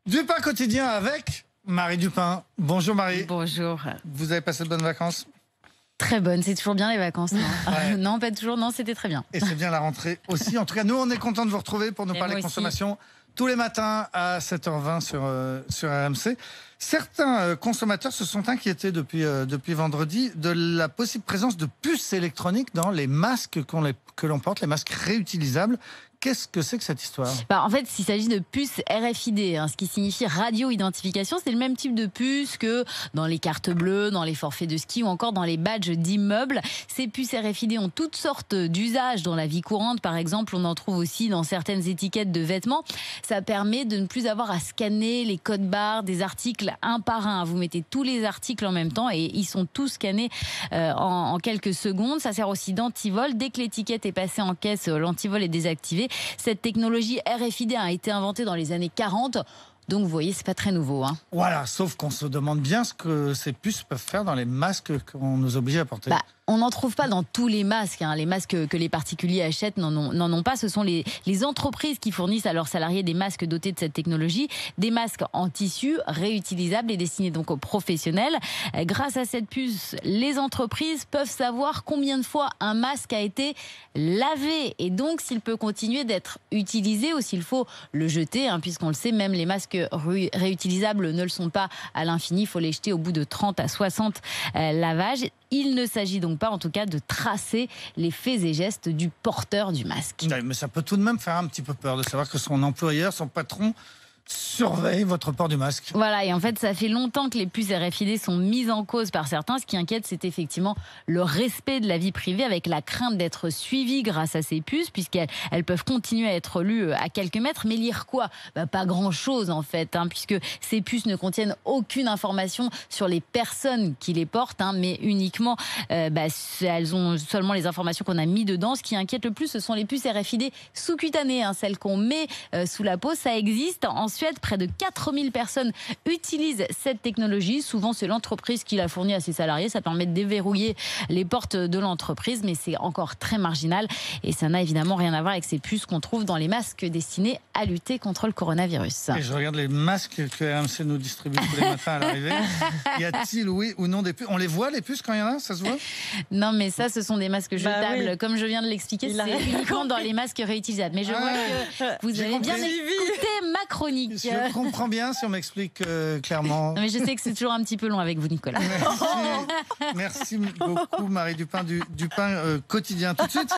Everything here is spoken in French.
Dupin quotidien avec Marie Dupin. Bonjour Marie. Bonjour. Vous avez passé de bonnes vacances? Très bonne, c'est toujours bien les vacances, non? Ouais. Non, pas toujours, non, c'était très bien. Et c'est bien la rentrée aussi. En tout cas, nous, on est content de vous retrouver pour nous Et parler moi consommation tous les matins à 7h20 sur RMC. Certains consommateurs se sont inquiétés depuis vendredi de la possible présence de puces électroniques dans les masques que l'on porte, les masques réutilisables. Qu'est-ce que c'est que cette histoire? En fait, il s'agit de puces RFID, ce qui signifie radio-identification. C'est le même type de puce que dans les cartes bleues, dans les forfaits de ski ou encore dans les badges d'immeubles. Ces puces RFID ont toutes sortes d'usages dans la vie courante. Par exemple, on en trouve aussi dans certaines étiquettes de vêtements. Ça permet de ne plus avoir à scanner les codes barres des articles un par un. Vous mettez tous les articles en même temps et ils sont tous scannés en quelques secondes. Ça sert aussi d'antivol. Dès que l'étiquette est passée en caisse, l'antivol est désactivé. Cette technologie RFID a été inventée dans les années 40. Donc vous voyez, c'est pas très nouveau. Voilà, sauf qu'on se demande bien ce que ces puces peuvent faire dans les masques qu'on nous oblige à porter. On n'en trouve pas dans tous les masques. Les masques que les particuliers achètent n'en ont pas. Ce sont les entreprises qui fournissent à leurs salariés des masques dotés de cette technologie. Des masques en tissu, réutilisables et destinés donc aux professionnels. Grâce à cette puce, les entreprises peuvent savoir combien de fois un masque a été lavé. Et donc, s'il peut continuer d'être utilisé ou s'il faut le jeter, puisqu'on le sait, même les masques réutilisables ne le sont pas à l'infini. Il faut les jeter au bout de 30 à 60 lavages. Il ne s'agit donc pas, en tout cas, de tracer les faits et gestes du porteur du masque. Oui, mais ça peut tout de même faire un petit peu peur de savoir que son employeur, son patron, surveille votre port du masque. Voilà, et en fait, ça fait longtemps que les puces RFID sont mises en cause par certains. Ce qui inquiète, c'est effectivement le respect de la vie privée, avec la crainte d'être suivi grâce à ces puces, puisqu'elles peuvent continuer à être lues à quelques mètres. Mais lire quoi? Pas grand-chose, en fait, puisque ces puces ne contiennent aucune information sur les personnes qui les portent, mais uniquement, elles ont seulement les informations qu'on a mis dedans. Ce qui inquiète le plus, ce sont les puces RFID sous-cutanées, celles qu'on met sous la peau. Ça existe. En Suède, près de 4000 personnes utilisent cette technologie. Souvent, c'est l'entreprise qui la fournit à ses salariés. Ça permet de déverrouiller les portes de l'entreprise, mais c'est encore très marginal. Et ça n'a évidemment rien à voir avec ces puces qu'on trouve dans les masques destinés à lutter contre le coronavirus. Et je regarde les masques que RMC nous distribue tous les matins à l'arrivée. Y a-t-il, oui ou non, des puces? On les voit, les puces, quand il y en a? Ça se voit? Non, mais ça, ce sont des masques jetables. Oui. Comme je viens de l'expliquer, c'est uniquement dans les masques réutilisables. Mais je vois que vous avez bien écouté ma chronique. Je comprends bien si on m'explique clairement. Non, mais je sais que c'est toujours un petit peu long avec vous, Nicolas. Merci beaucoup, Marie Dupin, du Dupin quotidien. Tout de suite.